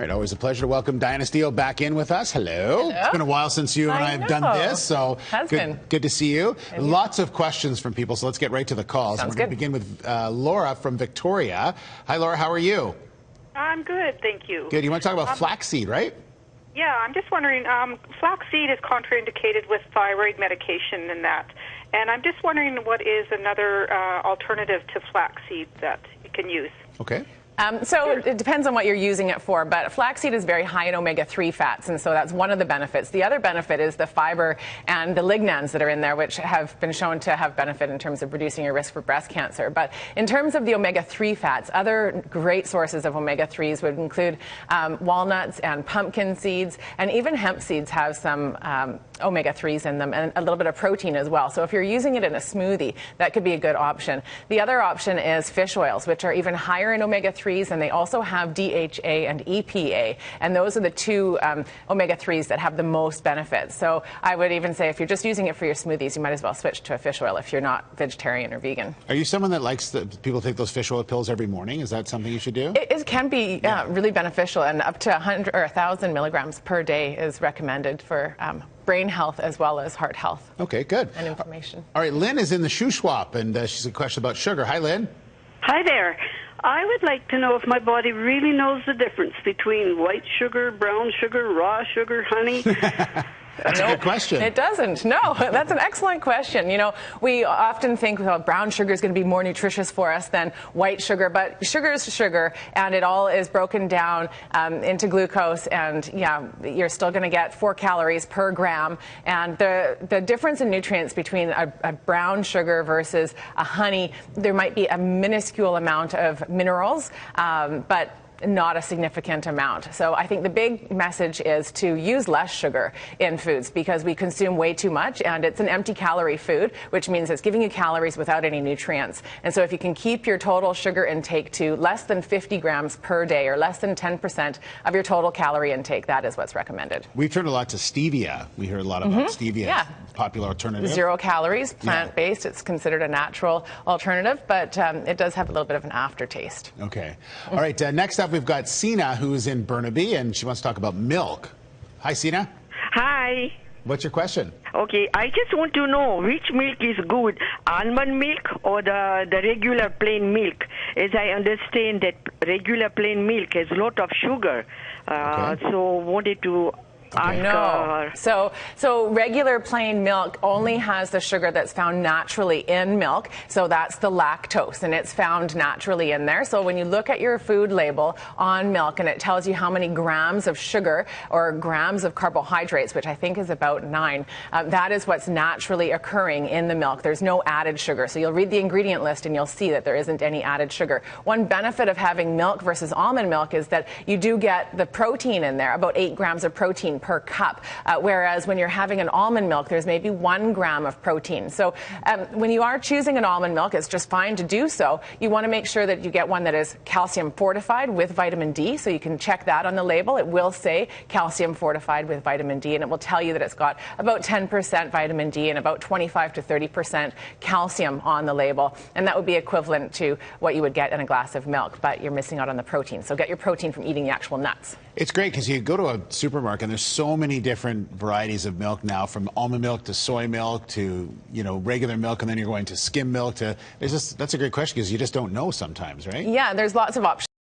right, always a pleasure to welcome Diana Steele back in with us. Hello. Hello. It's been a while since you and I have done this, so good to see you. Lots of questions from people, so let's get right to the calls. Sounds We're going to begin with Laura from Victoria. Hi, Laura. How are you? I'm good, thank you. Good. You want to talk about flaxseed, right? Yeah, I'm just wondering, flaxseed is contraindicated with thyroid medication and that. And I'm just wondering what is another alternative to flaxseed that you can use. Okay. So it depends on what you're using it for, but flaxseed is very high in omega-3 fats, and so that's one of the benefits. The other benefit is the fiber and the lignans that are in there, which have been shown to have benefit in terms of reducing your risk for breast cancer. But in terms of the omega-3 fats, other great sources of omega-3s would include walnuts and pumpkin seeds, and even hemp seeds have some omega-3s in them, and a little bit of protein as well. So if you're using it in a smoothie, that could be a good option. The other option is fish oils, which are even higher in omega-3s, and they also have DHA and EPA, and those are the two omega-3s that have the most benefits. So I would even say if you're just using it for your smoothies, you might as well switch to a fish oil if you're not vegetarian or vegan. Are you someone that likes people take those fish oil pills every morning? Is that something you should do? It can be really beneficial, and up to 100 or 1,000 milligrams per day is recommended for brain health as well as heart health. Okay, good. And inflammation. All right, Lynn is in the Shuswap, and she's a question about sugar. Hi, Lynn. Hi there. I would like to know if my body really knows the difference between white sugar, brown sugar, raw sugar, honey. That's a good question. It doesn't. No, that's an excellent question. You know, we often think brown sugar is going to be more nutritious for us than white sugar, but sugar is sugar, and it all is broken down into glucose, and yeah, you're still going to get 4 calories per gram. And the difference in nutrients between a brown sugar versus a honey, there might be a minuscule amount of minerals, but not a significant amount. So I think the big message is to use less sugar in foods because we consume way too much, and it's an empty calorie food, which means it's giving you calories without any nutrients. And so if you can keep your total sugar intake to less than 50 grams per day, or less than 10% of your total calorie intake, that is what's recommended. We've turned a lot to stevia. We heard a lot about stevia. Yeah. Popular alternative. 0 calories, plant-based. It's considered a natural alternative, but it does have a little bit of an aftertaste. Okay. All right, next up we've got Sina, who's in Burnaby, and she wants to talk about milk. Hi, Sina. Hi. What's your question? Okay, I just want to know which milk is good, almond milk or the regular plain milk. As I understand that regular plain milk has a lot of sugar, so wanted to ask So regular plain milk only has the sugar that's found naturally in milk, so that's the lactose, and it's found naturally in there. So when you look at your food label on milk and it tells you how many grams of sugar or grams of carbohydrates, which I think is about 9, that is what's naturally occurring in the milk. There's no added sugar. So you'll read the ingredient list and you'll see that there isn't any added sugar. One benefit of having milk versus almond milk is that you do get the protein in there, about 8 grams of protein per cup, whereas when you're having an almond milk, there's maybe 1 gram of protein. So when you are choosing an almond milk, it's just fine to do so. You want to make sure that you get one that is calcium fortified with vitamin D, so you can check that on the label. It will say calcium fortified with vitamin D, and it will tell you that it's got about 10% vitamin D and about 25 to 30% calcium on the label, and that would be equivalent to what you would get in a glass of milk, but you're missing out on the protein. So get your protein from eating the actual nuts. It's great because you go to a supermarket and there's so many different varieties of milk now, from almond milk to soy milk to, you know, regular milk, and then you're going to skim milk to, that's a great question because you just don't know sometimes, right? Yeah, there's lots of options.